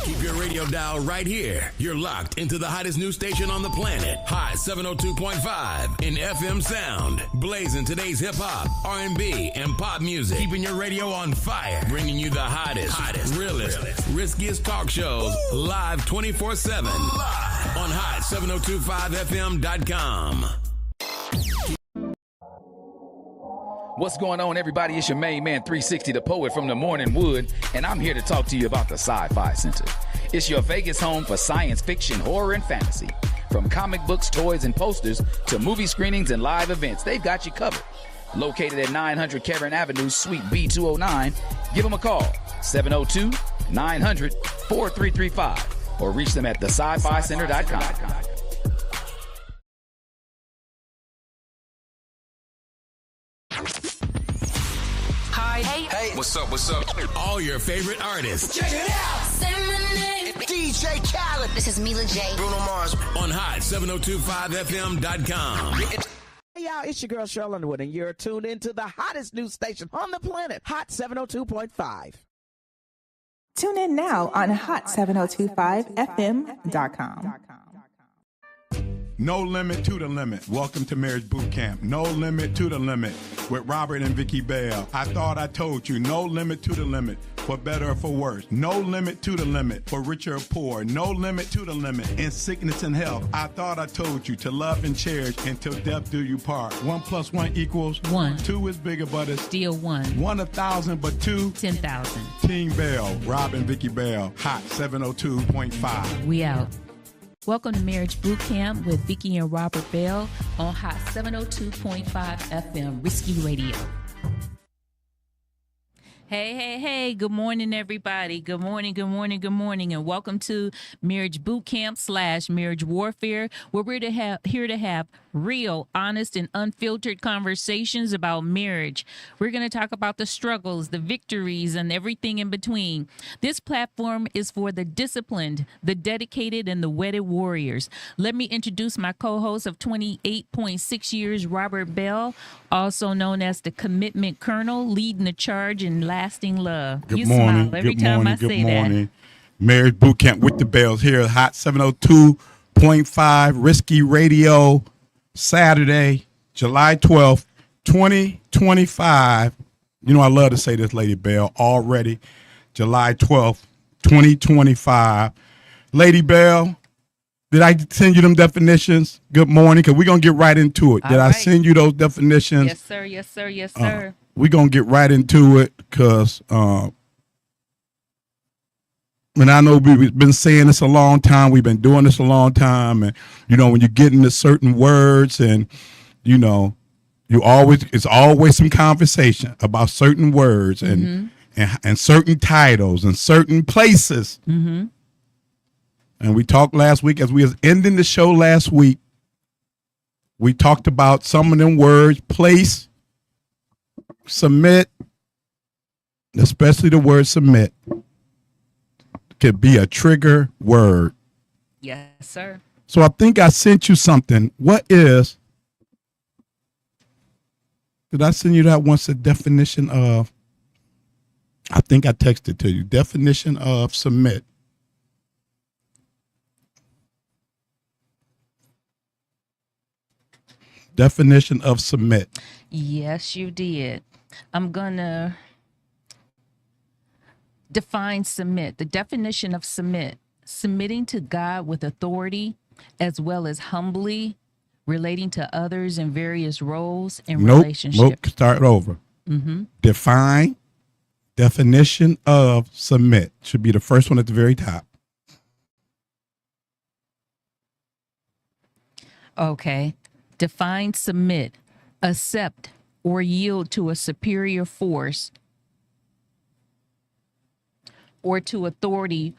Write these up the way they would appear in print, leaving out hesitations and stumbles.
Keep your radio dial right here. You're locked into the hottest news station on the planet. Hot 702.5 in FM sound. Blazing today's hip-hop, R&B, and pop music. Keeping your radio on fire. Bringing you the hottest, realest, riskiest talk shows live 24/7 on hot7025fm.com. What's going on, everybody? It's your main man, 360, the poet from the Morning Wood, and I'm here to talk to you about the Sci-Fi Center. It's your Vegas home for science fiction, horror, and fantasy. From comic books, toys, and posters to movie screenings and live events, they've got you covered. Located at 900 Cameron Avenue, Suite B209, give them a call, 702-900-4335, or reach them at thescificenter.com. Hey, what's up? All your favorite artists. Check it out. Say my name. DJ Khaled. This is Mila J. Bruno Mars. On hot7025fm.com. Hey y'all, it's your girl Cheryl Underwood, and you're tuned into the hottest news station on the planet, Hot 702.5. Tune in now on hot7025fm.com. No limit to the limit. Welcome to Marriage Bootcamp. No limit to the limit with Robert and Vicky Bell. I thought I told you. No limit to the limit for better or for worse. No limit to the limit for richer or poor. No limit to the limit in sickness and health. I thought I told you to love and cherish until death do you part. 1 + 1 = 1. 2 is bigger, but it's Still 1. 1 1,000, but 2 10,000. Team Bell. Rob and Vicky Bell. Hot 702.5. We out. Welcome to Marriage Bootcamp with Vicky and Robert Bell on Hot 702.5 FM, Risky Radio. Hey. Good morning, everybody. Good morning. And welcome to Marriage Bootcamp / Marriage Warfare, where we're here to have real, honest, and unfiltered conversations about marriage. We're going to talk about the struggles, the victories, and everything in between. This platform is for the disciplined, the dedicated, and the wedded warriors. Let me introduce my co-host of 28.6 years, Robert Bell, also known as the Commitment Colonel, leading the charge in lasting love. Good morning. Smile every time I say that. Marriage Bootcamp with the Bells here, Hot 702.5 Risky Radio, Saturday, July 12th, 2025. You know, I love to say this, Lady Bell, already July 12th, 2025. Lady Bell, did I send you them definitions? Good morning, because we're going to get right into it. Did I send you those definitions? Yes, sir. We're going to get right into it because, and I know we've been saying this a long time. We've been doing this a long time. And, you know, when you get into certain words and, you know, it's always some conversation about certain words and certain titles and certain places. Mm-hmm. And we talked last week, as we was ending the show last week, we talked about some of them words: place, submit, especially the word submit, could be a trigger word. Yes, sir. So I think I sent you something. Did I send you that once? The definition of, I think I texted to you, definition of submit. Definition of submit. Yes, you did. I'm going to define submit. The definition of submit: submitting to God with authority, as well as humbly relating to others in various roles and relationships. Start over. Mm-hmm. Define. Definition of submit should be the first one at the very top. Okay. Define submit: accept or yield to a superior force or to authority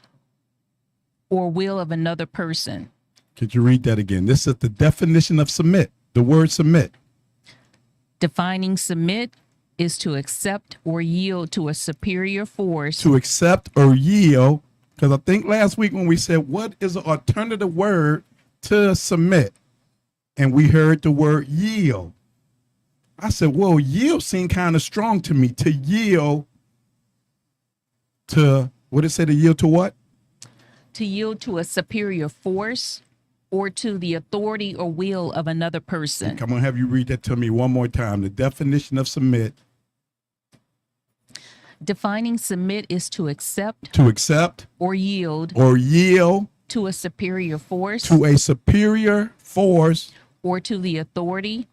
or will of another person. Could you read that again? This is the definition of submit, the word submit. Defining submit is to accept or yield to a superior force. To accept or yield, because I think last week when we said, what is an alternative word to submit? And we heard the word yield. I said, well, yield seemed kind of strong to me. To yield to, what did it say, to yield to what? To yield to a superior force or to the authority or will of another person. I'm going to have you read that to me one more time. The definition of submit. Defining submit is to accept. To accept. Or yield. Or yield. To a superior force. To a superior force. Or to the authority.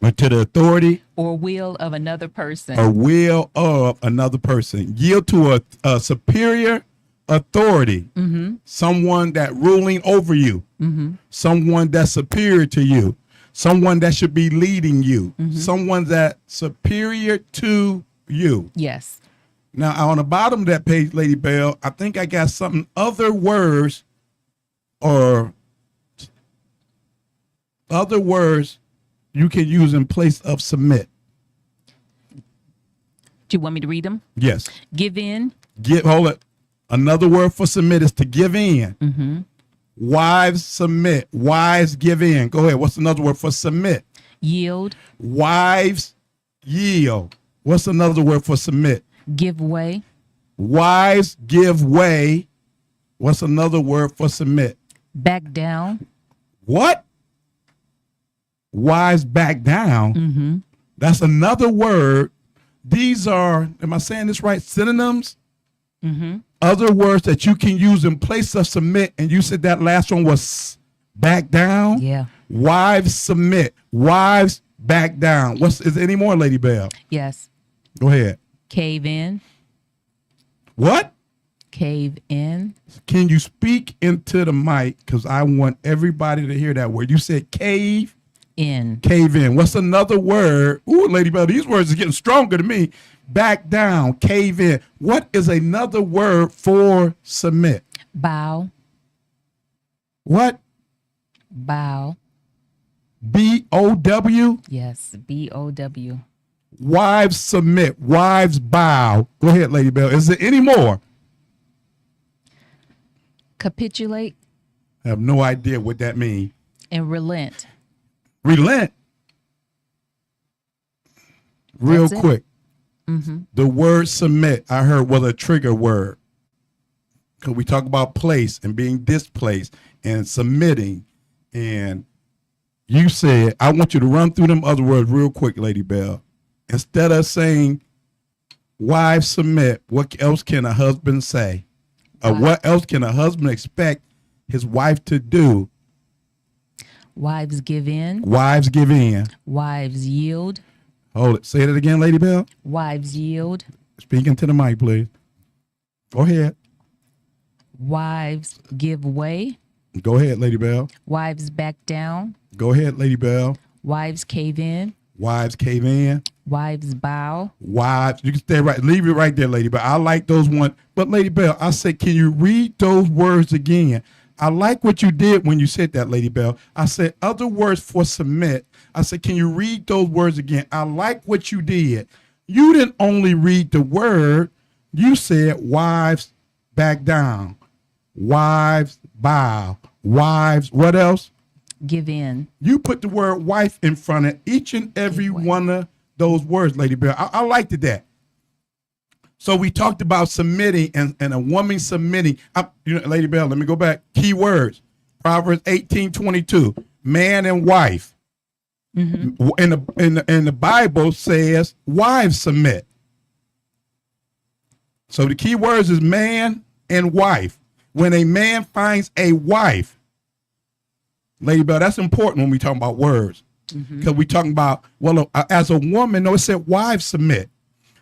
Or to the authority. Or will of another person. Or will of another person. Yield to a superior authority. Mm-hmm. Someone that ruling over you. Mm-hmm. Someone that's superior to you. Someone that should be leading you. Mm-hmm. Someone that's superior to you. Yes. Now, on the bottom of that page, Lady Bell, I think I got something, other words or other words you can use in place of submit. Do you want me to read them? Yes. Give in. Hold it. Another word for submit is to give in. Mm-hmm. Wives submit. Wives give in. Go ahead. What's another word for submit? Yield. Wives yield. What's another word for submit? Give way. Wives give way. What's another word for submit? Back down. What? Wives back down. Mm-hmm. That's another word. These are, am I saying this right? Synonyms? Mm-hmm. Other words that you can use in place of submit. And you said that last one was back down? Yeah. Wives submit. Wives back down. Is there any more, Lady Bell? Yes. Go ahead. Cave in. What? Cave in. Can you speak into the mic? Because I want everybody to hear that word. You said cave in. Cave in. What's another word? Ooh, Lady Bell, these words are getting stronger to me. Back down, cave in. What is another word for submit? Bow. What? Bow. B-O-W? Yes, B-O-W. Wives submit. Wives bow. Go ahead, Lady Bell. Is there any more? Capitulate. I have no idea what that means. And relent. Relent. Real quick. Mm-hmm. The word submit, I heard, was a trigger word. Because we talk about place and being displaced and submitting. And you said, I want you to run through them other words real quick, Lady Bell. Instead of saying, wives submit, what else can a husband say? Or what else can a husband expect his wife to do? Wives give in. Wives give in. Wives yield. Hold it. Say that again, Lady Bell. Wives yield. Speaking to the mic, please. Go ahead. Wives give way. Go ahead, Lady Bell. Wives back down. Go ahead, Lady Bell. Wives cave in. Wives cave in. Wives bow. Wives, you can stay right, leave it right there, Lady Bell. I like those ones. But Lady Bell, I said, can you read those words again? I like what you did when you said that, Lady Bell. I said, other words for submit. I said, can you read those words again? I like what you did. You didn't only read the word. You said wives back down. Wives bow. Wives, what else? Give in. You put the word wife in front of each and every one of those words, Lady Bell. I liked that. So we talked about submitting and a woman submitting. Lady Bell, let me go back. Key words. Proverbs 18:22. Man and wife. Mm-hmm. In the Bible says wives submit. So the key words is man and wife. When a man finds a wife, Lady Bell, that's important when we talk about words. Because we talking about, as a woman, no, it said wives submit.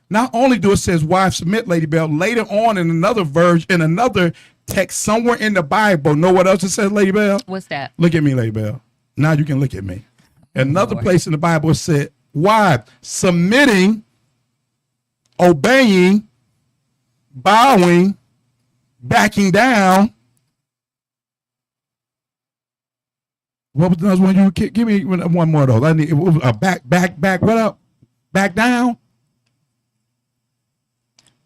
Not only do it says wives submit, Lady Bell, later on in another verse, in another text somewhere in the Bible, know what else it says, Lady Bell? What's that? Look at me, Lady Bell. Now you can look at me. Another place in the Bible it said wives submitting, obeying, bowing, backing down. What was the other one? You give me one more of those. I need back. What up? Back down.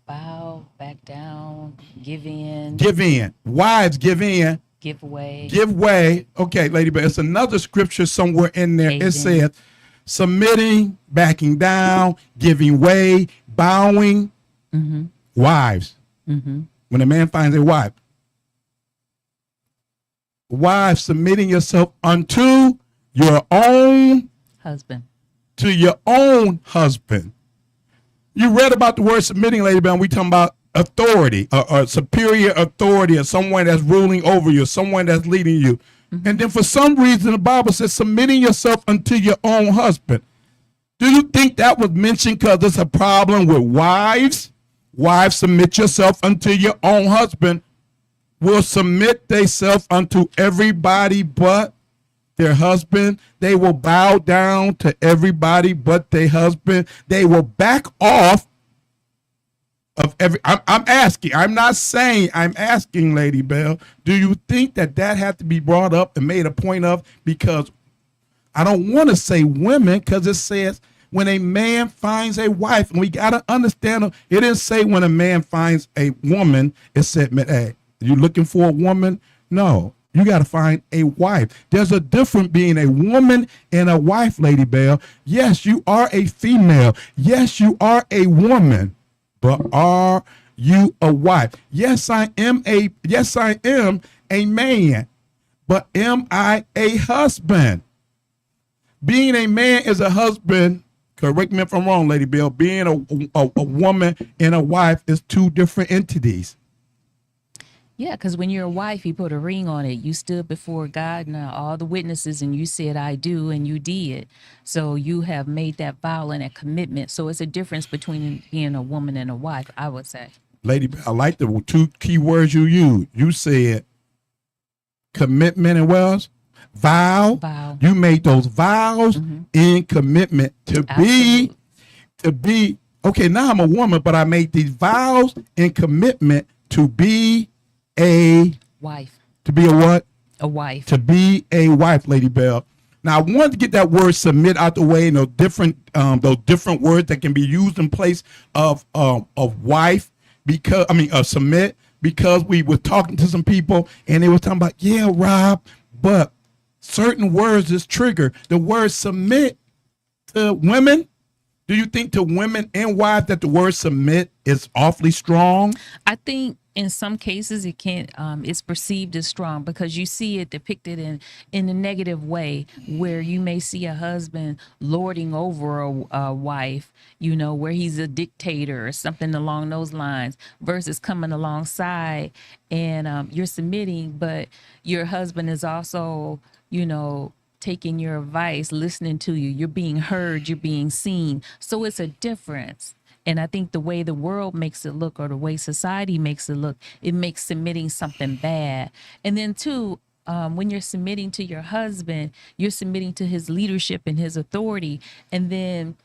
Bow, back down, give in. Give in. Wives give in. Give way. Give way. Okay, Lady, but it's another scripture somewhere in there. It says submitting, backing down, giving way, bowing. Mm-hmm. Wives. Mm-hmm. When a man finds a wife. wives, submitting yourself unto your own Husband. to your own husband. You read about the word submitting, Lady Bell. We talking about authority, or superior authority, or someone that's ruling over you, someone that's leading you. And then for some reason, the Bible says submitting yourself unto your own husband. Do you think that was mentioned because it's a problem with wives? Wives, submit yourself unto your own husband. Will submit themselves unto everybody but their husband. They will bow down to everybody but their husband. They will back off of every. I'm asking. I'm not saying. I'm asking, Lady Bell. Do you think that had to be brought up and made a point of? Because I don't want to say women, because it says when a man finds a wife, and we got to understand, it didn't say when a man finds a woman. It said, hey, you looking for a woman? No. You got to find a wife. There's a difference being a woman and a wife, Lady Bell. Yes, you are a female. Yes, you are a woman. But are you a wife? Yes, I am a man. But am I a husband? Being a man is a husband. Correct me if I'm wrong, Lady Bell. Being a woman and a wife is two different entities. Yeah, because when you're a wife, you put a ring on it. You stood before God and all the witnesses, and you said, I do, and you did. So you have made that vow and that commitment. So it's a difference between being a woman and a wife, I would say. Lady, I like the two key words you used. You said commitment and what else? Vow. You made those vows in commitment to be. Okay, now I'm a woman, but I made these vows in commitment to be a wife. To be a what? A wife. To be a wife, Lady Bell. Now I wanted to get that word submit out the way, and those different words that can be used in place of wife, because submit, because we were talking to some people and they were talking about, yeah, Rob, but certain words is trigger. The word submit to women. Do you think to women and wives that the word submit is awfully strong? I think in some cases it can't. It's perceived as strong because you see it depicted in a negative way, where you may see a husband lording over a wife, where he's a dictator or something along those lines, versus coming alongside and you're submitting, but your husband is also, taking your advice, listening to you. You're being heard, you're being seen. So it's a difference. And I think the way the world makes it look, or the way society makes it look, it makes submitting something bad. And then too, when you're submitting to your husband, you're submitting to his leadership and his authority. And then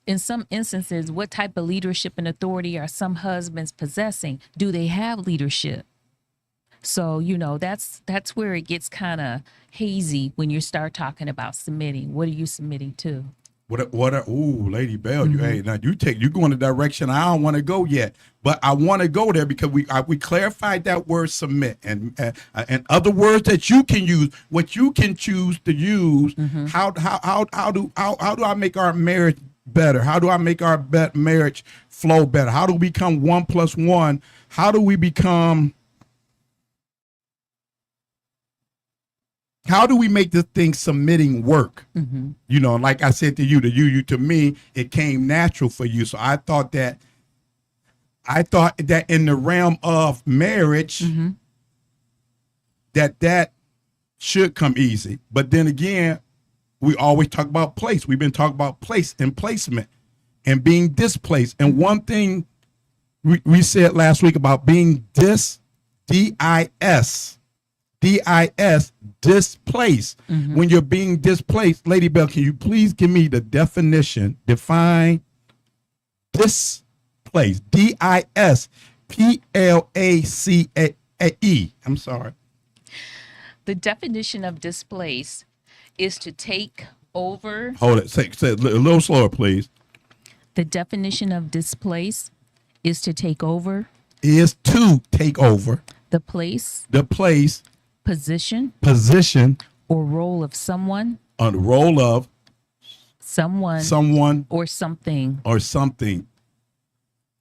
in some instances, what type of leadership and authority are some husbands possessing? Do they have leadership? So, that's where it gets kind of hazy when you start talking about submitting. What are you submitting to? Lady Bell, you go in a direction I don't want to go yet, but I want to go there because we clarified that word submit and other words that you can use, what you can choose to use. How do I make our marriage better? How do I make our marriage flow better? How do we become 1 + 1? How do we make this thing submitting work? Like I said to you to me, it came natural for you. So I thought that in the realm of marriage, that should come easy. But then again, we always talk about place. We've been talking about place and placement and being displaced. And one thing we said last week about being displaced. When you're being displaced, Lady Bell, can you please give me the definition? Define displaced. DISPLACE. I'm sorry. The definition of displace is to take over. Hold it. Say it a little slower, please. The definition of displace is to take over. Is to take over. The place. Position or role of someone. On the role of someone or something.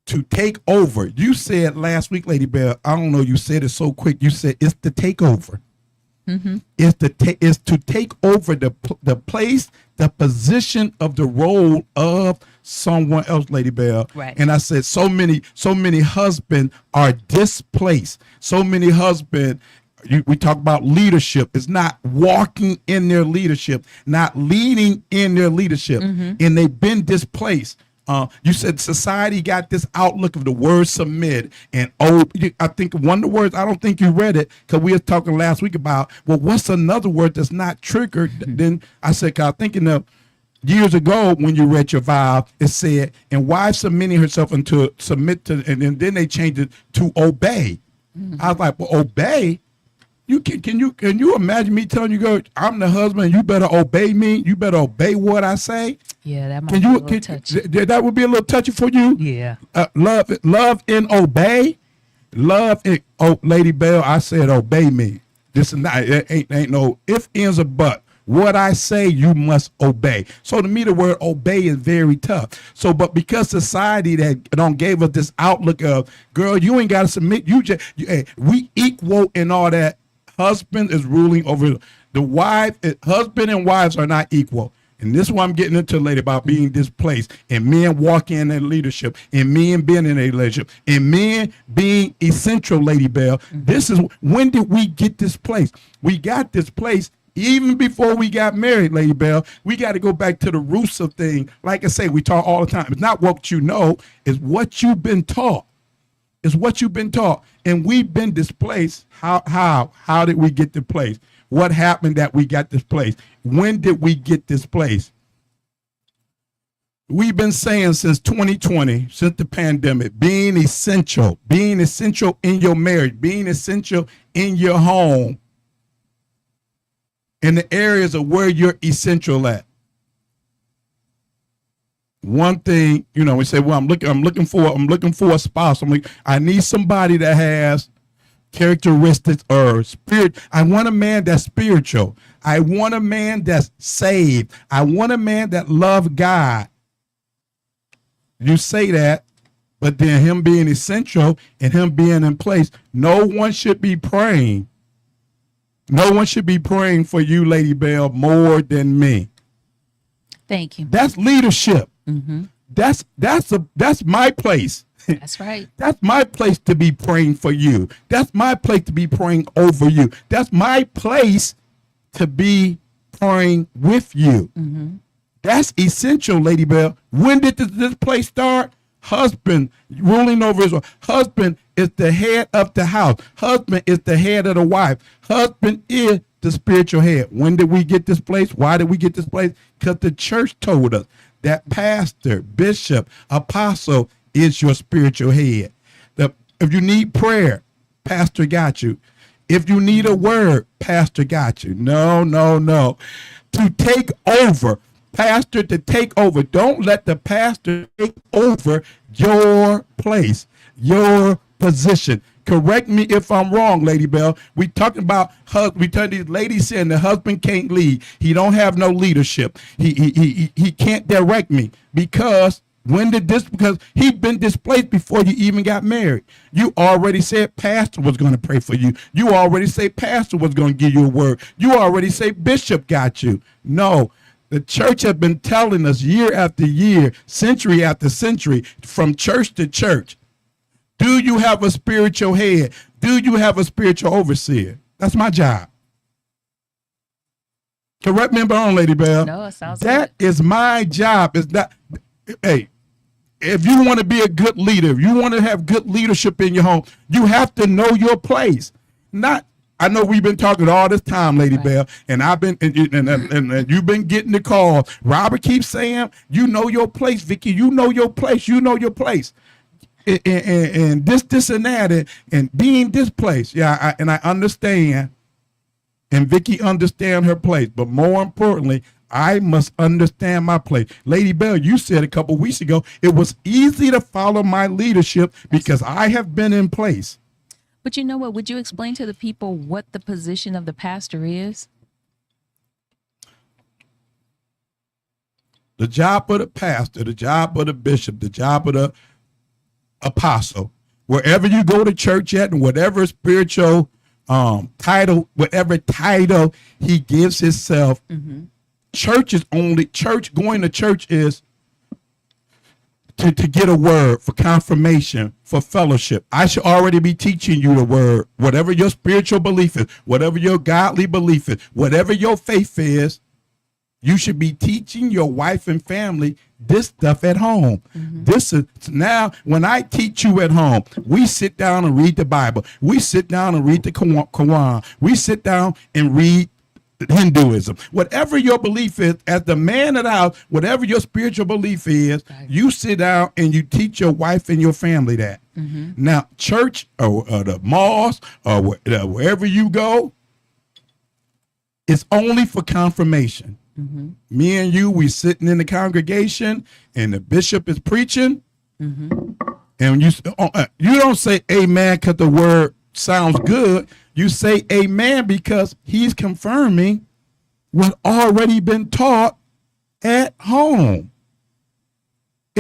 To take over. You said last week, Lady Bell, I don't know, you said it so quick. You said it's the takeover. is to take over the place, the position of the role of someone else, Lady Bell. Right. And I said, so many husbands are displaced. So many husbands. We talk about leadership. It's not walking in their leadership, not leading in their leadership, and they've been displaced. You said society got this outlook of the word submit, and I think one of the words, I don't think you read it because we were talking last week about, well, what's another word that's not triggered? Then I said, cause I'm thinking of years ago when you read your vow, it said, and wife submitting herself into submit to, and then they changed it to obey. I was like, well, obey. Can you imagine me telling you, girl, I'm the husband, you better obey me, you better obey what I say? Yeah, that might be a little touchy. That would be a little touchy for you? Yeah. Love and obey. Love and, Lady Bell, I said obey me. This is not, it ain't no if, ands, or but. What I say, you must obey. So to me, the word obey is very tough. So, but because society that gave us this outlook of, girl, you ain't got to submit. We equal and all that. Husband is ruling over the wife. Husband and wives are not equal. And this is what I'm getting into later about being displaced and men walking in their leadership and men being in a leadership and men being essential, Lady Bell. This is, when did we get displaced? We got displaced even before we got married, Lady Bell. We got to go back to the roots of things. Like I say, we talk all the time. It's not what you know, it's what you've been taught. It's what you've been taught. And we've been displaced. How did we get displaced? What happened that we got displaced? When did we get displaced? We've been saying since 2020, since the pandemic, being essential in your marriage, being essential in your home, in the areas of where you're essential at. One thing, we say, well, I'm looking for a spouse. I need somebody that has characteristics or spirit. I want a man that's spiritual. I want a man that's saved. I want a man that loves God. You say that, but then him being essential and him being in place, no one should be praying. No one should be praying for you, Lady Bell, more than me. Thank you. That's leadership. That's my place. That's right. That's my place to be praying for you. That's my place to be praying over you. That's my place to be praying with you. That's essential, Lady Bell. When did this place start? Husband ruling over his wife. Husband is the head of the house. Husband is the head of the wife. Husband is the spiritual head. When did we get this place? Why did we get this place? Because the church told us that pastor, bishop, apostle is your spiritual head. If you need prayer, pastor got you. If you need a word, pastor got you. No. To take over, pastor to take over. Don't let the pastor take over your place, your position. Correct me if I'm wrong, Lady Bell. We talking about these ladies saying the husband can't lead. He don't have no leadership. He can't direct me because because he's been displaced before you even got married. You already said pastor was going to pray for you. You already say pastor was going to give you a word. You already say bishop got you. No. The church has been telling us year after year, century after century, from church to church, do you have a spiritual head? Do you have a spiritual overseer? That's my job. Correct me if I'm wrong, Lady Bell. No, it sounds that good. is my job. It's not, hey, if you want to be a good leader, if you want to have good leadership in your home, you have to know your place. I know we've been talking all this time, Lady Bell, and I've been and you've been getting the call. Robert keeps saying, you know your place, Vicky. You know your place. You know your place. And this and that and being displaced. Yeah, I understand. And Vicky understand her place. But more importantly, I must understand my place. Lady Bell, you said a couple weeks ago, it was easy to follow my leadership because I have been in place. But you know what? Would you explain to the people what the position of the pastor is? The job of the pastor, the job of the bishop, the job of the apostle, wherever you go to church at and whatever spiritual title, whatever title he gives himself. Church is only church. Going to church is to get a word for confirmation, for fellowship. I should already be teaching you the word, whatever your spiritual belief is, whatever your godly belief is, whatever your faith is. You should be teaching your wife and family this stuff at home. This is now when I teach you at home, we sit down and read the Bible. We sit down and read the Quran. We sit down and read Hinduism. Whatever your belief is, as the man of the house, whatever your spiritual belief is, you sit down and you teach your wife and your family that. Now, church or the mosque or wherever you go, it's only for confirmation. Me and you, we sitting in the congregation and the bishop is preaching, and you don't say amen because the word sounds good. You say amen because he's confirming what already been taught at home.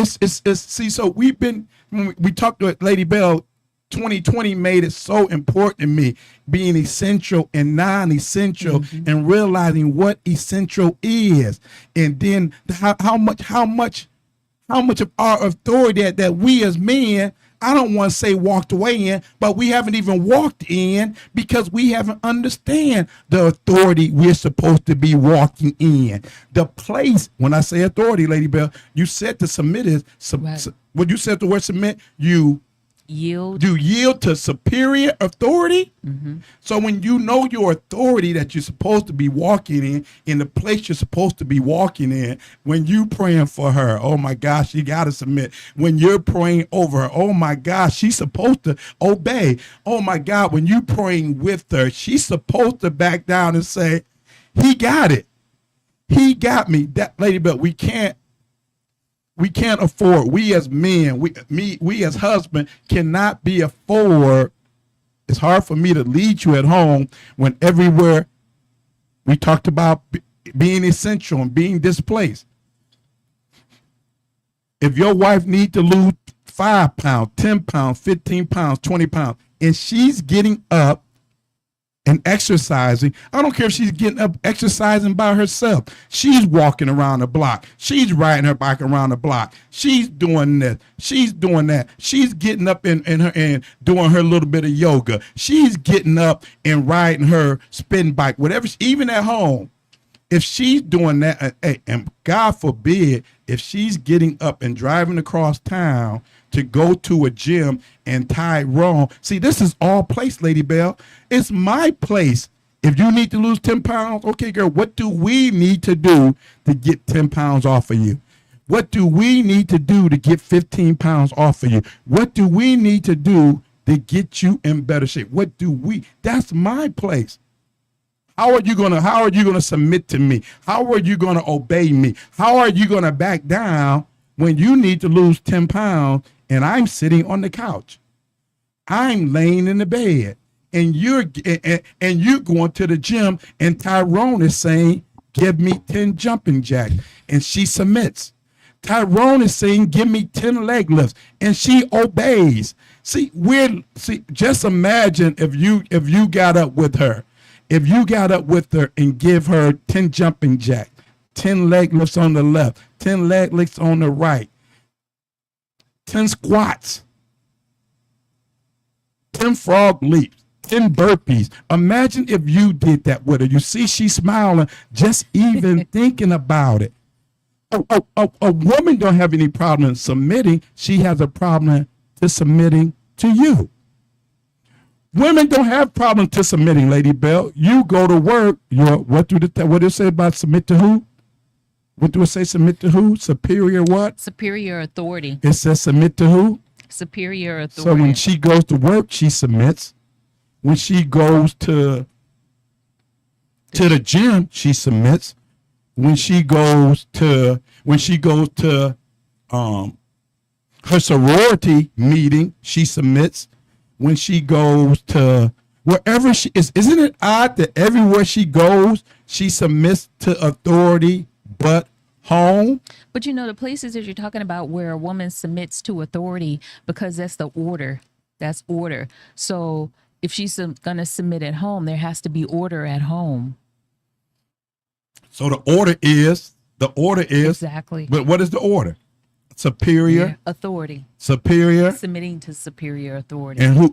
See, so we've been, when we talked to Lady Bell, 2020 made it so important to me, being essential and non-essential, and realizing what essential is, and then how much of our authority that we as men, I don't want to say walked away in, but we haven't even walked in because we haven't understand the authority we're supposed to be walking in. The place, when I say authority, Lady Bell, you said to submit is, when you said the word submit, you yield to superior authority. So when you know your authority that you're supposed to be walking in the place you're supposed to be walking in, when you praying for her, oh my gosh, you got to submit. When you're praying over her, oh my gosh, she's supposed to obey. Oh my God, when you praying with her, she's supposed to back down and say, he got it. He got me. That, Lady Bell, we can't afford, we as men, we as husband cannot be afford. It's hard for me to lead you at home when everywhere we talked about being essential and being displaced. If your wife needs to lose 5 pounds, 10 pounds, 15 pounds, 20 pounds, and she's getting up and exercising, I don't care if she's getting up exercising by herself. She's walking around the block. She's riding her bike around the block. She's doing this. She's doing that. She's getting up and doing her little bit of yoga. She's getting up and riding her spin bike, whatever, even at home. If she's doing that, and God forbid, if she's getting up and driving across town to go to a gym and Tyrone, see, this is all place, Lady Bell. It's my place. If you need to lose 10 pounds, okay, girl, what do we need to do to get 10 pounds off of you? What do we need to do to get 15 pounds off of you? What do we need to do to get you in better shape? That's my place. How are you gonna submit to me? How are you gonna obey me? How are you gonna back down when you need to lose 10 pounds and I'm sitting on the couch? I'm laying in the bed and you're going to the gym and Tyrone is saying, give me 10 jumping jacks, and she submits. Tyrone is saying, give me 10 leg lifts, and she obeys. Just imagine if you got up with her. If you got up with her and give her 10 jumping jacks, 10 leg lifts on the left, 10 leg lifts on the right, 10 squats, 10 frog leaps, 10 burpees. Imagine if you did that with her. You see, she's smiling just even thinking about it. A woman don't have any problem submitting. She has a problem to submitting to you. Women don't have problems to submitting, Lady Bell. You go to work. What do it say about submit to who? What do it say? Submit to who? Superior what? Superior authority. It says submit to who? Superior authority. So when she goes to work, she submits. When she goes to the gym, she submits. When she goes to her sorority meeting, she submits. When she goes to wherever she is, isn't it odd that everywhere she goes, she submits to authority but home? But you know, the places that you're talking about where a woman submits to authority, because that's the order. That's order. So if she's going to submit at home, there has to be order at home. So the order is exactly. But what is the order? Superior authority. Superior Submitting to superior authority. And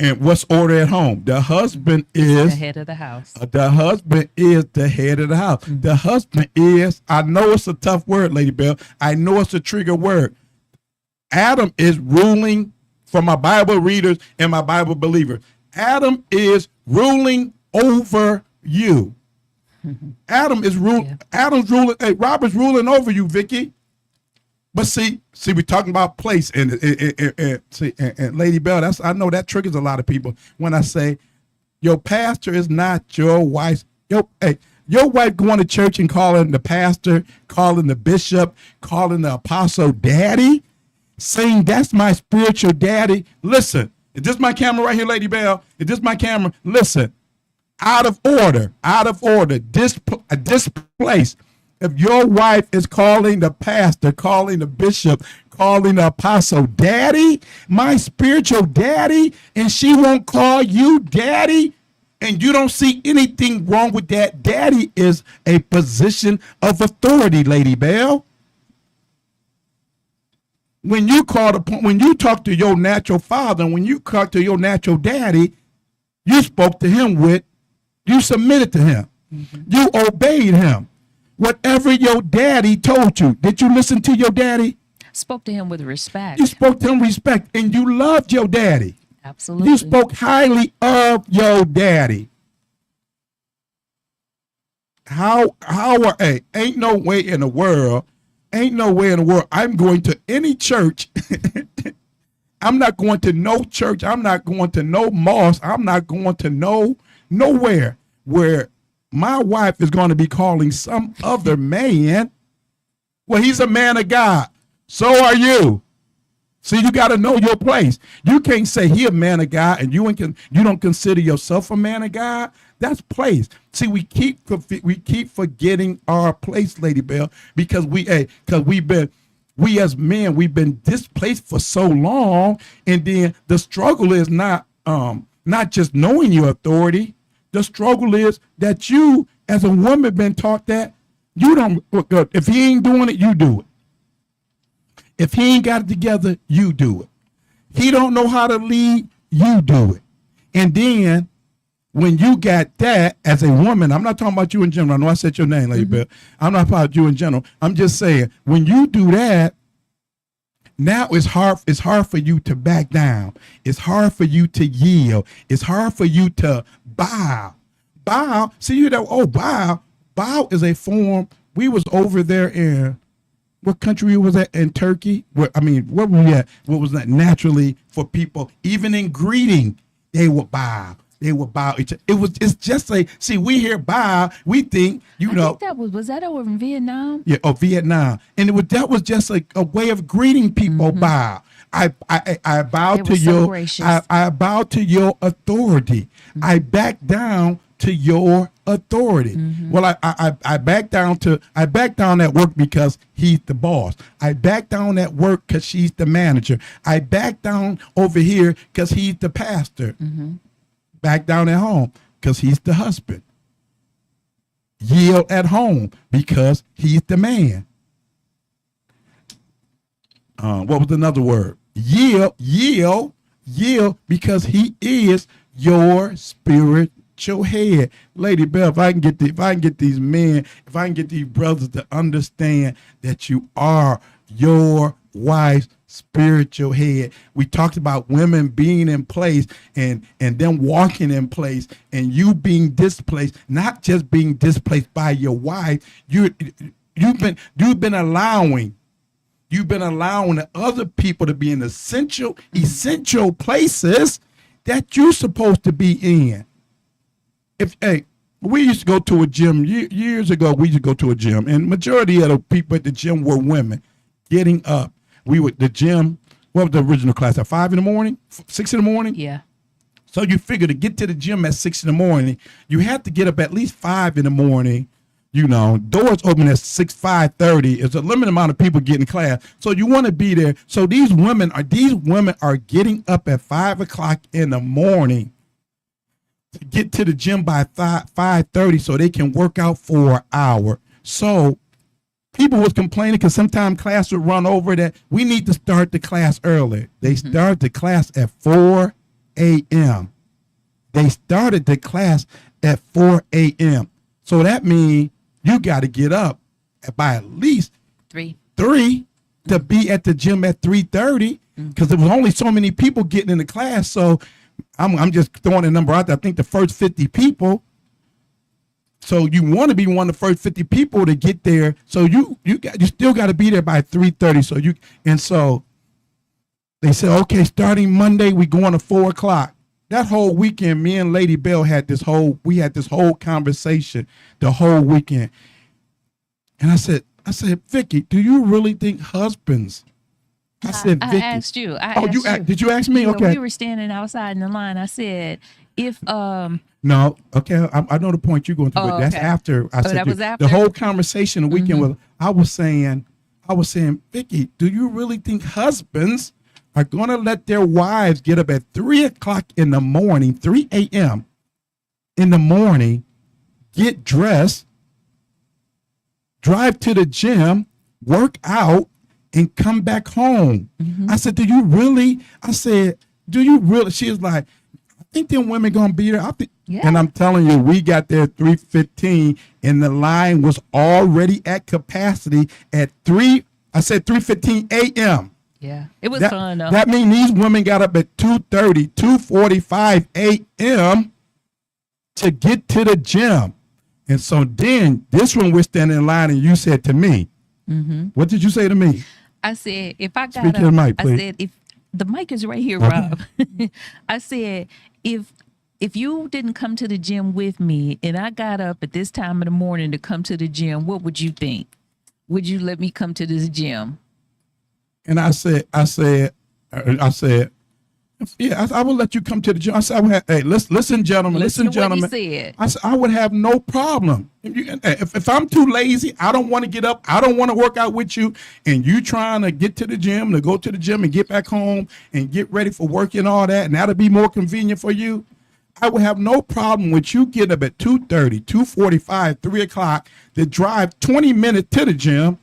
and what's order at home? The husband is the head of the house. The husband is the head of the house. Mm-hmm. The husband is, I know it's a tough word, Lady Bell. I know it's a trigger word. Adam is ruling, for my Bible readers and my Bible believers. Adam is ruling over you. Adam is ruling. Yeah. Adam's ruling. Hey, Robert's ruling over you, Vicky. But see, we're talking about place, and Lady Bell. I know that triggers a lot of people when I say your pastor is not your wife. Your wife going to church and calling the pastor, calling the bishop, calling the apostle daddy, saying that's my spiritual daddy. Listen, is this my camera right here, Lady Bell? Is this my camera? Listen, out of order, displaced. If your wife is calling the pastor, calling the bishop, calling the apostle daddy, my spiritual daddy, and she won't call you daddy, and you don't see anything wrong with that, daddy is a position of authority, Lady Bell. When you talk to your natural father, when you talk to your natural daddy, you spoke to him you submitted to him. Mm-hmm. You obeyed him. Whatever your daddy told you, did you listen to your daddy? Spoke to him with respect. You spoke to him with respect, and you loved your daddy. Absolutely. You spoke highly of your daddy. Ain't no way in the world I'm going to any church. I'm not going to no church. I'm not going to no mosque. I'm not going to nowhere where my wife is going to be calling some other man. Well, he's a man of God. So are you. See, you got to know your place. You can't say he a man of God and you don't consider yourself a man of God. That's place. See, we keep forgetting our place, Lady Bell, because we as men, we've been displaced for so long, and then the struggle is not just knowing your authority. The struggle is that you, as a woman, been taught that you don't. If he ain't doing it, you do it. If he ain't got it together, you do it. He don't know how to lead, you do it. And then when you got that as a woman, I'm not talking about you in general. I know I said your name, Lady Bell. I'm not about you in general. I'm just saying, when you do that, now it's hard for you to back down. It's hard for you to yield. It's hard for you to bow. See, you know, bow is a form. We was over there in, what country was that? In Turkey? Where were we at? What was that naturally for people? Even in greeting, they would bow. They would bow each other. It's just we hear bow, we think, I think that was that over in Vietnam? Yeah, Vietnam. And that was just a way of greeting people. Bow. I bow to your I bow to your authority. I back down to your authority. Well, I back down at work because he's the boss. I back down at work because she's the manager. I back down over here because he's the pastor. Back down at home because he's the husband. Yield at home because he's the man. What was another word? Yield because he is your spiritual head. Lady Bell, if I can get these men, if I can get these brothers to understand that you are your wife's spiritual head. We talked about women being in place and them walking in place, and you being displaced, not just being displaced by your wife. You've been allowing the other people to be in essential places that you're supposed to be in. We used to go to a gym years ago. We used to go to a gym, and majority of the people at the gym were women. Getting up, the gym. What was the original class at 5 in the morning, 6 in the morning? Yeah. So you figure to get to the gym at 6 in the morning, you had to get up at least 5 in the morning doors open at 5:30. It's a limited amount of people getting class. So you want to be there. So these women are getting up at 5:00 in the morning to get to the gym by 5:30 so they can work out for an hour. So people was complaining because sometimes class would run over that we need to start the class early. They start the class at 4 a.m. They started the class at 4 a.m. So that means you got to get up by at least 3 to be at the gym at 3:30 because there was only so many people getting in the class. So I'm just throwing a number out there. I think the first 50 people. So you want to be one of the first 50 people to get there. So you still got to be there by 3:30. So they said, okay, starting Monday, we going to 4:00. That whole weekend, me and Lady Bell had this whole conversation the whole weekend. And I said, Vicky, do you really think husbands? I said, Vicky. I asked you. Did you ask me? Okay. We were standing outside in the line. I said, No, okay, I know the point you're going to, but that's after. That was after? The whole conversation the weekend was, I was saying, Vicky, do you really think husbands are going to let their wives get up at 3:00 in the morning, 3 a.m. in the morning, get dressed, drive to the gym, work out, and come back home? I said, do you really? She was like, I think them women going to be there. And I'm telling you, we got there at 3:15 and the line was already at capacity at 3:15 a.m. Yeah, it was fun though. That means these women got up at 2:30, 2:45 a.m. to get to the gym. And so then this one we're standing in line and you said to me, what did you say to me? I said, if I got Speak to the mic, please. I said, if the mic is right here, Rob. I said, if you didn't come to the gym with me and I got up at this time of the morning to come to the gym, what would you think? Would you let me come to this gym? And I said, yeah, I will let you come to the gym. I said, hey, listen, gentlemen. What he said. I said, I would have no problem. If I'm too lazy, I don't want to get up, I don't want to work out with you, and you trying to get to the gym, to go to the gym and get back home and get ready for work and all that, and that'll be more convenient for you, I would have no problem with you getting up at 2:30, 2:45, 3:00 to drive 20 minutes to the gym,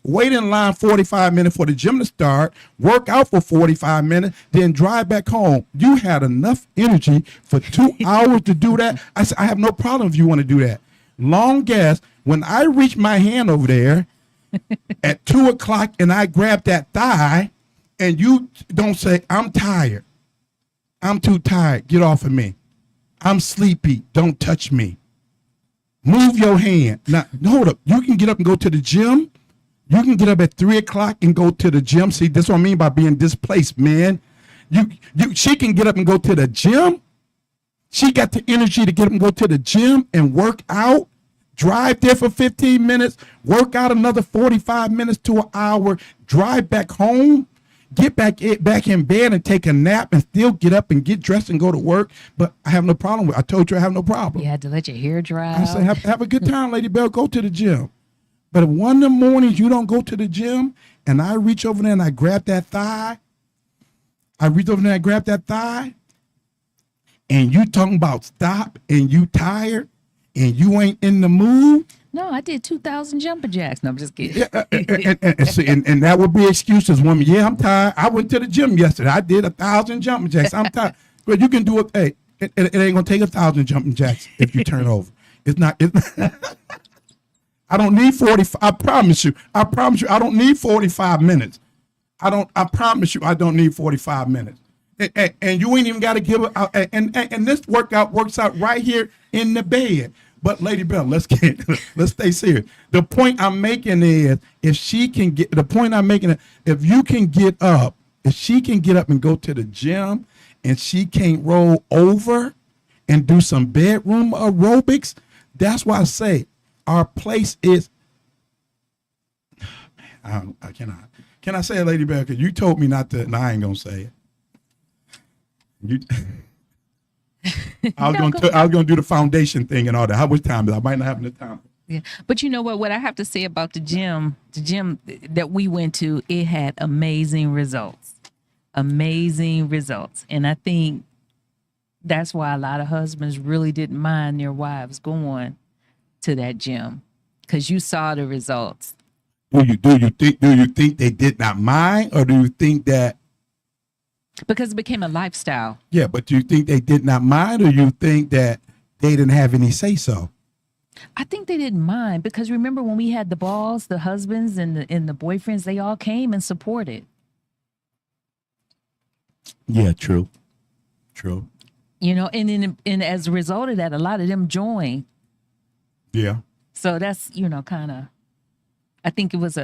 wait in line 45 minutes for the gym to start, work out for 45 minutes, then drive back home. You had enough energy for 2 hours to do that. I said, I have no problem if you want to do that. Long as when I reach my hand over there at 2:00 and I grab that thigh and you don't say, I'm tired. I'm too tired. Get off of me. I'm sleepy. Don't touch me. Move your hand. Now, hold up. You can get up and go to the gym. You can get up at 3:00 and go to the gym. See, that's what I mean by being displaced, man. She can get up and go to the gym. She got the energy to get up and go to the gym and work out, drive there for 15 minutes, work out another 45 minutes to an hour, drive back home, get back in bed and take a nap and still get up and get dressed and go to work. But I have no problem with it. I told you I have no problem. You had to let your hair dry. I said, have a good time, Lady Bell. Go to the gym. But if one of the mornings you don't go to the gym and I reach over there and I grab that thigh, and you talking about stop and you tired and you ain't in the mood. No, I did 2,000 jumping jacks. No, I'm just kidding. And that would be excuses, woman. Yeah, I'm tired. I went to the gym yesterday. I did 1,000 jumping jacks. I'm tired. But you can do it. Hey, it ain't going to take 1,000 jumping jacks if you turn over. It's not. I don't need 45. I promise you. I don't need 45 minutes. I promise you I don't need 45 minutes. And you ain't even got to give it out. And this workout works out right here in the bed. But Lady Bell, let's stay serious. The point I'm making is if she can get if you can get up, if she can get up and go to the gym and she can't roll over and do some bedroom aerobics, that's why I say our place is, I cannot. Can I say it, Lady Bell? Because you told me not to, and I ain't going to say it. I was going to do the foundation thing and all that. How much time is it? I might not have enough time. Yeah. But you know what? What I have to say about the gym that we went to, it had amazing results. Amazing results. And I think that's why a lot of husbands really didn't mind their wives going to that gym, because you saw the results. Do you think they did not mind, or do you think that? Because it became a lifestyle. Yeah, but do you think they did not mind, or you think that they didn't have any say so? I think they didn't mind, because remember when we had the balls, the husbands and the boyfriends, they all came and supported. Yeah, true. You know, and as a result of that, a lot of them joined. Yeah. So that's, you know, kind of, I think it was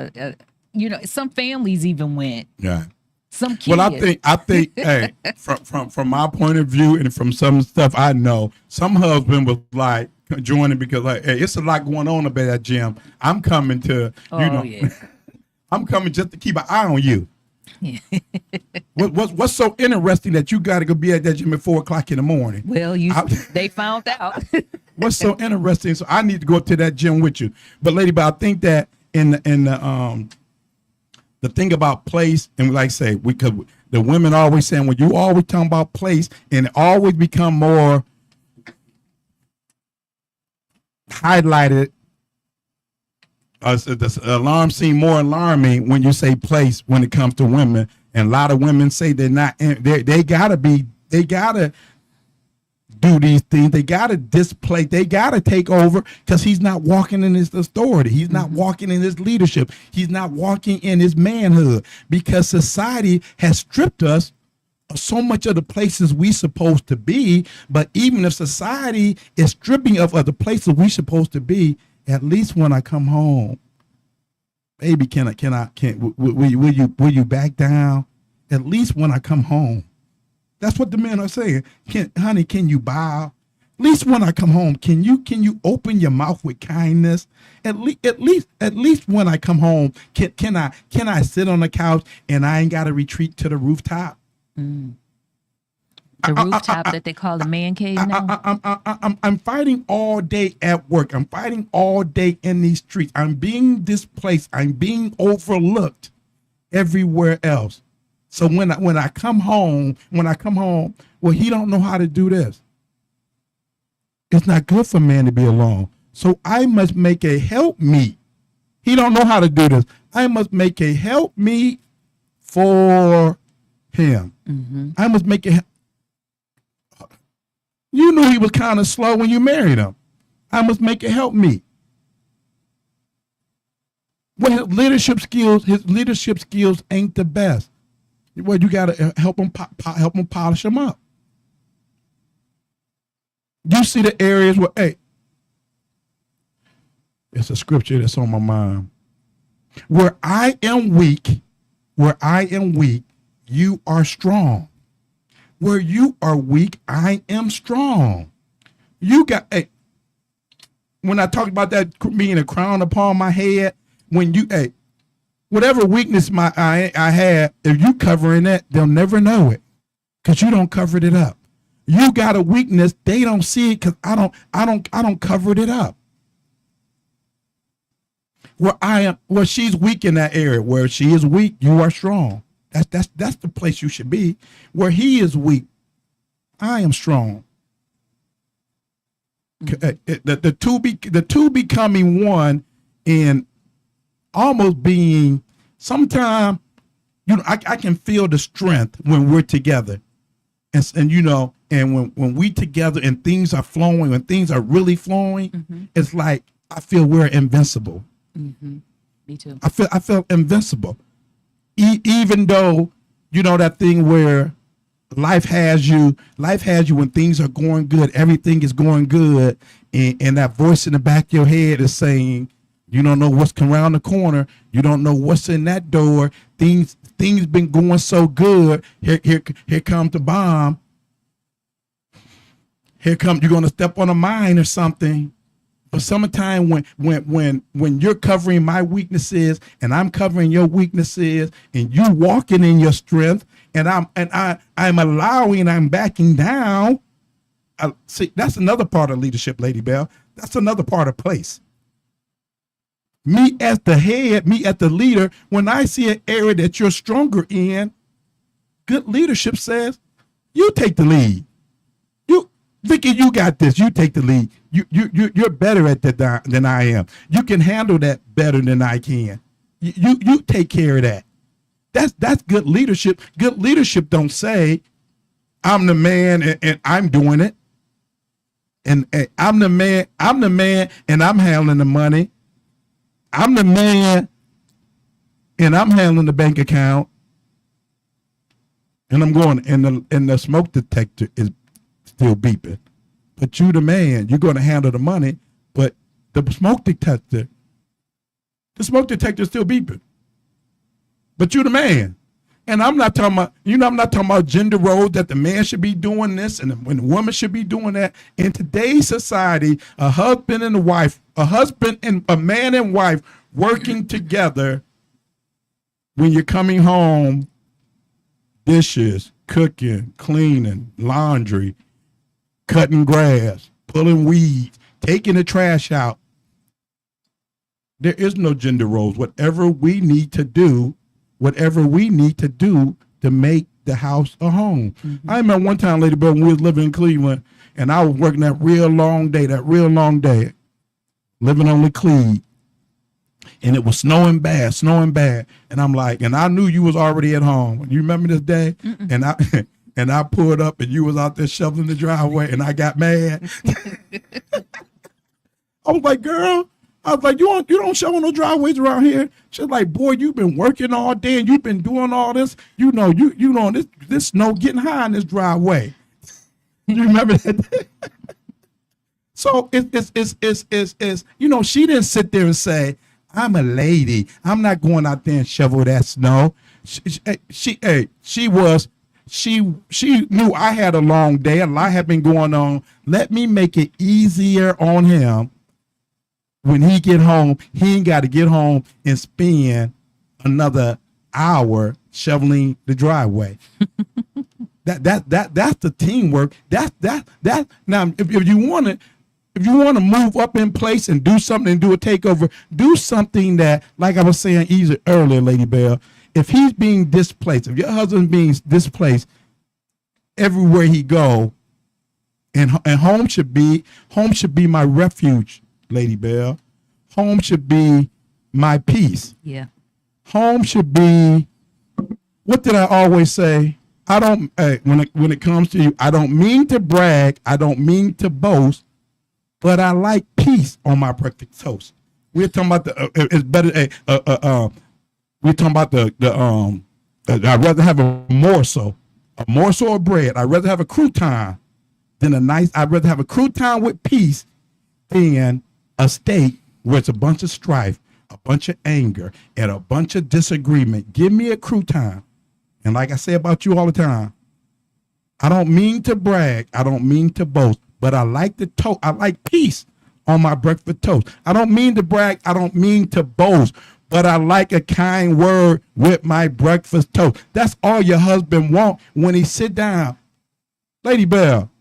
some families even went. Yeah. Some kids. Well, I think, hey, from my point of view and from some stuff I know, some husband was like joining because like, hey, it's a lot going on up at that gym. I'm coming to, Yeah. I'm coming just to keep an eye on you. Yeah. What's so interesting that you got to go be at that gym at 4:00 in the morning? Well, they found out. What's so interesting? So I need to go up to that gym with you. But lady, but I think that in the thing about place, and like I say, because the women always saying, when you always talking about place, and it always become more highlighted. The alarm seem more alarming when you say place when it comes to women, and a lot of women say they're not. They gotta do these things. They gotta display. They gotta take over because he's not walking in his authority. He's not walking in his leadership. He's not walking in his manhood because society has stripped us of so much of the places we supposed to be. But even if society is stripping of the places we supposed to be, at least when I come home, baby, will you back down? At least when I come home. That's what the men are saying. Honey, can you bow? At least when I come home, can you open your mouth with kindness? At least when I come home, can I sit on the couch and I ain't got to retreat to the rooftop? The rooftop that they call the man cave now? I'm fighting all day at work. I'm fighting all day in these streets. I'm being displaced. I'm being overlooked everywhere else. So when I come home, well, he don't know how to do this. It's not good for man to be alone. So I must make a help meet. He don't know how to do this. I must make a help meet for him. I must make a. You knew he was kind of slow when you married him. I must make it help me. Well, his leadership skills ain't the best. Well, you gotta help him polish them up. You see the areas where, hey, it's a scripture that's on my mind. Where I am weak, you are strong. Where you are weak, I am strong. You got, hey, when I talked about that being a crown upon my head, when you, hey, whatever weakness I have, if you covering that, they'll never know it because you don't cover it up. You got a weakness, they don't see it because I don't cover it up. Where she's weak in that area, where she is weak, you are strong. That's the place you should be. Where he is weak, I am strong. The two becoming one, and almost being. Sometimes, I can feel the strength when we're together, and when we together and things are flowing, when things are really flowing, it's like I feel we're invincible. Me too. I feel invincible. Even though, that thing where life has you when things are going good, everything is going good, and that voice in the back of your head is saying, you don't know what's around the corner, you don't know what's in that door, things been going so good, here comes the bomb, you're gonna step on a mine or something. But sometimes when you're covering my weaknesses and I'm covering your weaknesses and you walking in your strength and I'm allowing, I'm backing down. See, that's another part of leadership, Lady Bell. That's another part of place. me as the head, me as the leader, when I see an area that you're stronger in, good leadership says, you take the lead. Vicky, you got this. You take the lead. You're better at that than I am. You can handle that better than I can. You take care of that. That's good leadership. Good leadership don't say, I'm the man and I'm doing it. And I'm the man and I'm handling the money. I'm the man and I'm handling the bank account. And I'm going, and the smoke detector is still beeping. But you the man, you're going to handle the money, but the smoke detector is still beeping. But you the man. And I'm not talking about, I'm not talking about gender roles that the man should be doing this and when the woman should be doing that. In today's society, a husband and a man and wife working together when you're coming home, dishes, cooking, cleaning, laundry, cutting grass, pulling weeds, taking the trash out. There is no gender roles. Whatever we need to do to make the house a home. Mm-hmm. I remember one time, Lady Bill, when we was living in Cleveland, and I was working that real long day, living on the Cleve, and it was snowing bad. And I'm like, and I knew you was already at home. You remember this day? Mm-mm. And I pulled up, and you was out there shoveling the driveway, and I got mad. I was like, girl, you don't shovel no driveways around here. She's like, boy, you've been working all day and you've been doing all this. You know this snow getting high in this driveway. You remember that? So it's she didn't sit there and say, I'm a lady. I'm not going out there and shovel that snow. She knew I had a long day. A lot had been going on. Let me make it easier on him. When he get home, he ain't got to get home and spend another hour shoveling the driveway. That's the teamwork. That. Now, if you want to move up in place and do something and do a takeover, do something that, like I was saying earlier, Lady Bell, if he's being displaced, if your husband's being displaced everywhere he go, and home should be my refuge. Lady Bell, home should be my peace. Yeah. Home should be, what did I always say? When it comes to you, I don't mean to brag, I don't mean to boast, but I like peace on my breakfast toast. We're talking about it's better. We're talking about I'd rather have a morsel of bread. I'd rather have a crouton I'd rather have a crouton with peace than a state where it's a bunch of strife, a bunch of anger, and a bunch of disagreement. Give me a crouton. And like I say about you all the time, I don't mean to brag, I don't mean to boast, but I like I like peace on my breakfast toast. I don't mean to brag, I don't mean to boast, but I like a kind word with my breakfast toast. That's all your husband wants when he sit down. Lady Bell,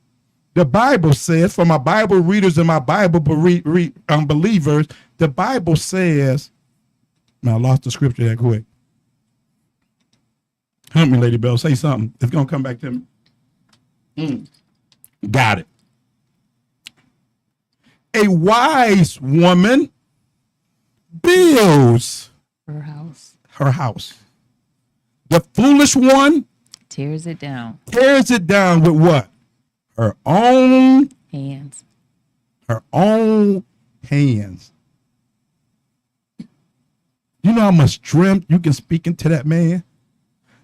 the Bible says, for my Bible readers and my Bible believers, the Bible says, man, I lost the scripture that quick. Help me, Lady Bell, say something. It's going to come back to me. Got it. A wise woman builds her house. The foolish one tears it down. With what? Her own hands. Her own hands. You know how much strength you can speak into that man?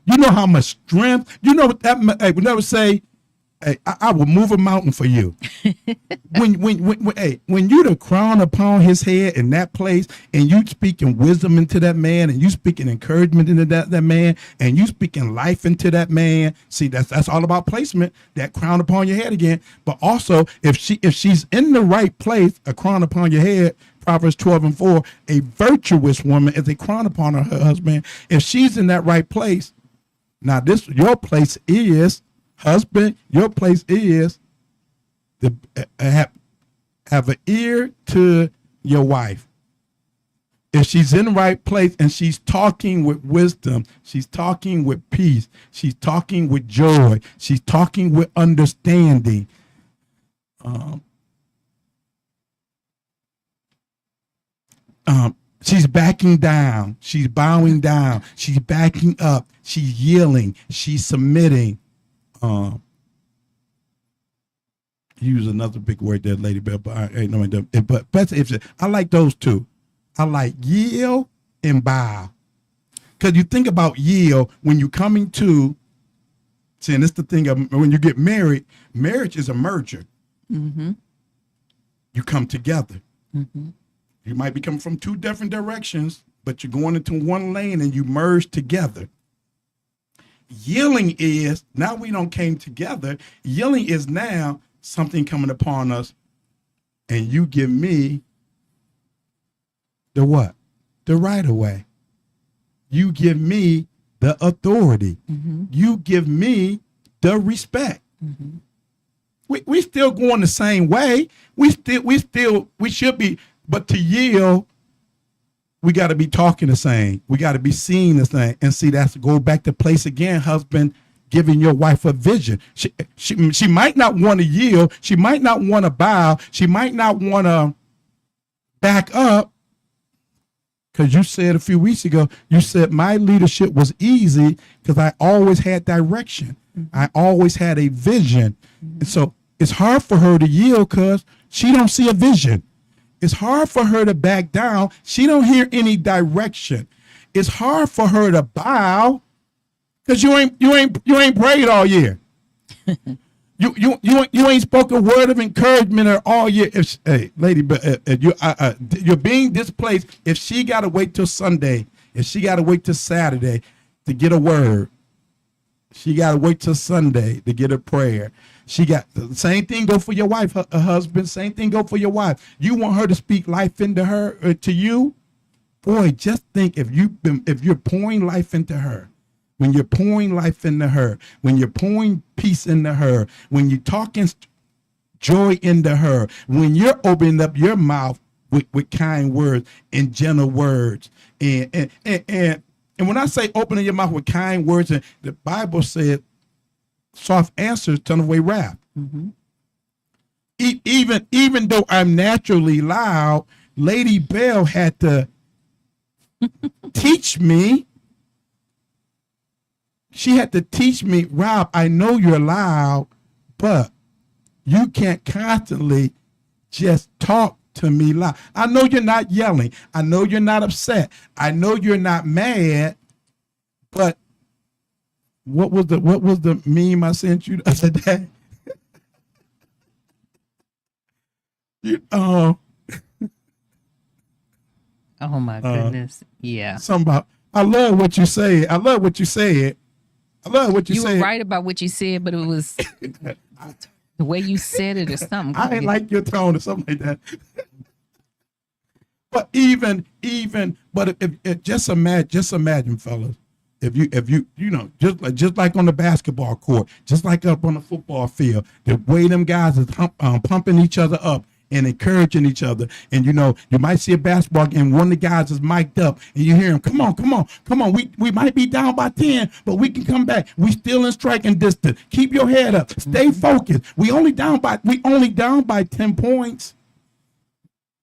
You know how much strength? You know what that would never say, hey, I will move a mountain for you. when you the crown upon his head in that place, and you speaking wisdom into that man, and you speaking encouragement into that man, and you speaking life into that man. See, that's all about placement, that crown upon your head again. But also, if she's in the right place, a crown upon your head, Proverbs 12:4, a virtuous woman is a crown upon her husband. If she's in that right place, now your place is, husband, your place is to have an ear to your wife. if she's in the right place and she's talking with wisdom, she's talking with peace, she's talking with joy, she's talking with understanding. She's backing down, she's bowing down, she's backing up, she's yielding, she's submitting. Use another big word there, Lady Bell, but I like those two. I like yield and bow. Because you think about yield when you're coming to, see, and it's the thing of when you get married, marriage is a merger. Mm-hmm. You come together. Mm-hmm. You might be coming from two different directions, but you're going into one lane and you merge together. Yielding is, now we don't came together. Yielding is now something coming upon us and you give me the what? The right of way. You give me the authority. Mm-hmm. You give me the respect. Mm-hmm. We still going the same way. We should be, but to yield, we got to be talking the same. We got to be seeing the same. And see, that's go back to place again, husband, giving your wife a vision. She might not want to yield. She might not want to bow. She might not want to back up. Because you said a few weeks ago, you said my leadership was easy because I always had direction. Mm-hmm. I always had a vision. Mm-hmm. And so it's hard for her to yield because she don't see a vision. It's hard for her to back down. She don't hear any direction. It's hard for her to bow because you ain't prayed all year. You ain't spoken a word of encouragement all year. Hey, lady, you're being displaced. If she got to wait till Sunday, if she got to wait till Saturday to get a word, she got to wait till Sunday to get a prayer. She got the same thing go for your wife, her husband. Same thing go for your wife. You want her to speak life into her, to you, boy. Just think if you're pouring life into her. When you're pouring life into her, when you're pouring peace into her, when you're talking joy into her, when you're opening up your mouth with kind words and gentle words, and when I say opening your mouth with kind words, and the Bible said, soft answers turn away wrath. Mm-hmm. Even though I'm naturally loud, Lady Bell had to teach me. She had to teach me, Rob, I know you're loud, but you can't constantly just talk to me loud. I know you're not yelling. I know you're not upset. I know you're not mad, but what was the meme I sent you the other day? Oh my goodness. Yeah. I love what you said. I love what you said. You were right about what you said, but it was the way you said it or something. I didn't like your tone or something like that. But if just imagine, fellas, if you just like on the basketball court, just like up on the football field, the way them guys is pumping each other up and encouraging each other. And you might see a basketball game, one of the guys is mic'd up and you hear him, come on. We might be down by 10, but we can come back. We still in striking distance. Keep your head up. Stay focused. We only down by 10 points.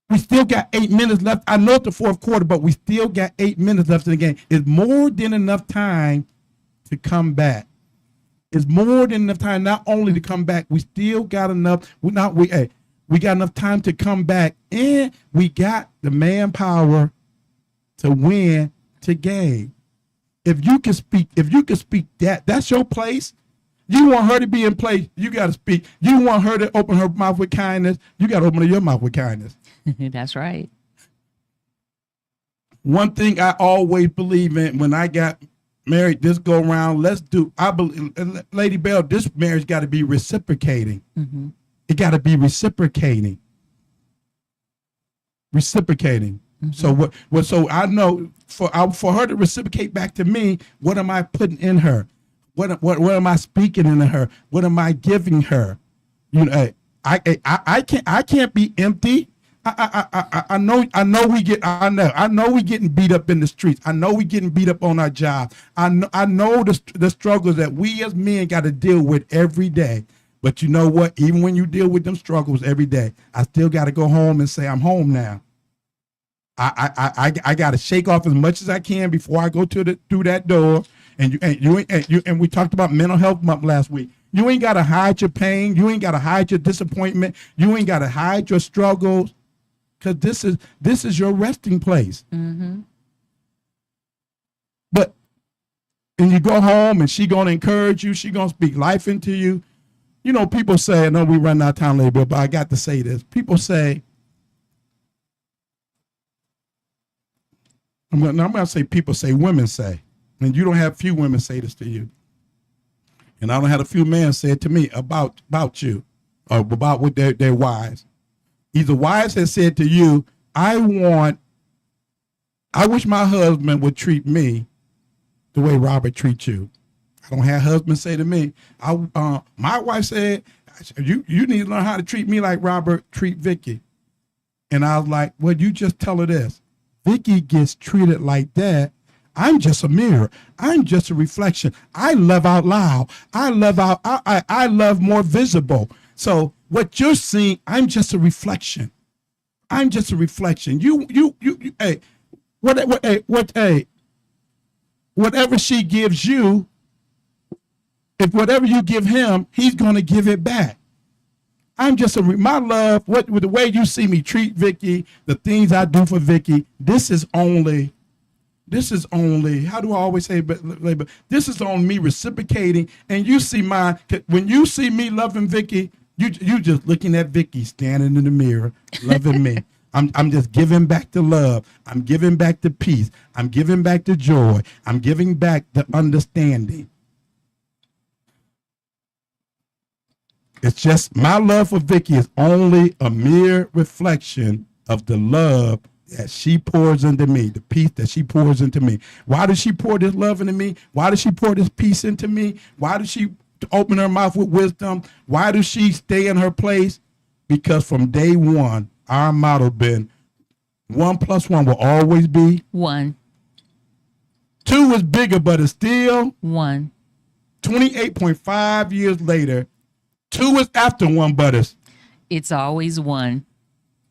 We still got 8 minutes left. I know it's the fourth quarter, but we still got 8 minutes left in the game. It's more than enough time to come back. It's more than enough time not only to come back, we still got enough. We got enough time to come back, and we got the manpower to win the game. If you can speak that's your place. You want her to be in place, you got to speak. You want her to open her mouth with kindness, you got to open your mouth with kindness. That's right. One thing I always believe in when I got married this go around, I believe, Lady Bell, this marriage got to be reciprocating. Mm-hmm. It got to be reciprocating. Mm-hmm. So I know for her to reciprocate back to me, what am I putting in her? What am I speaking into her? What am I giving her? I can't be empty. I know we getting beat up in the streets. I know we getting beat up on our job. I know the struggles that we as men got to deal with every day. But you know what? Even when you deal with them struggles every day, I still got to go home and say I'm home now. I got to shake off as much as I can before I go through that door. And we talked about mental health month last week. You ain't got to hide your pain. You ain't got to hide your disappointment. You ain't got to hide your struggles, because this is your resting place. Mm-hmm. But and you go home and she gonna encourage you. She gonna speak life into you. You know, people say, I know we run out of time later, but I got to say this. People say, I'm gonna say people say, women say, and you don't have few women say this to you. And I don't have a few men say it to me about you, or about what their wives. Either wives have said to you, I wish my husband would treat me the way Robert treats you. I don't have husbands say to me, my wife said, you need to learn how to treat me like Robert treat Vicky. And I was like, well, you just tell her this. Vicky gets treated like that. I'm just a mirror. I'm just a reflection. I love out loud. I love more visible. So what you're seeing, I'm just a reflection. I'm just a reflection. Whatever she gives you, if whatever you give him, he's going to give it back. I'm just my love, with the way you see me treat Vicky, the things I do for Vicky, this is only, how do I always say, but this is on me reciprocating. And you see when you see me loving Vicky, you just looking at Vicky standing in the mirror, loving me. I'm just giving back the love. I'm giving back the peace. I'm giving back the joy. I'm giving back the understanding. It's just my love for Vicky is only a mere reflection of the love that she pours into me, the peace that she pours into me. Why does she pour this love into me? Why does she pour this peace into me? Why does she open her mouth with wisdom? Why does she stay in her place? Because from day one, our motto been 1 + 1 will always be 1. 2 is bigger, but it's still 1. 28.5 years later, 2 is after 1, but it's always 1.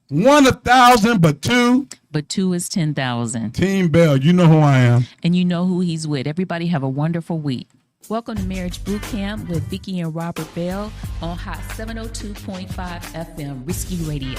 1 1,000, but 2. But 2 is 10,000. Team Bell, you know who I am. And you know who he's with. Everybody have a wonderful week. Welcome to Marriage Bootcamp with Vicky and Robert Bell on Hot 702.5 FM, Risky Radio.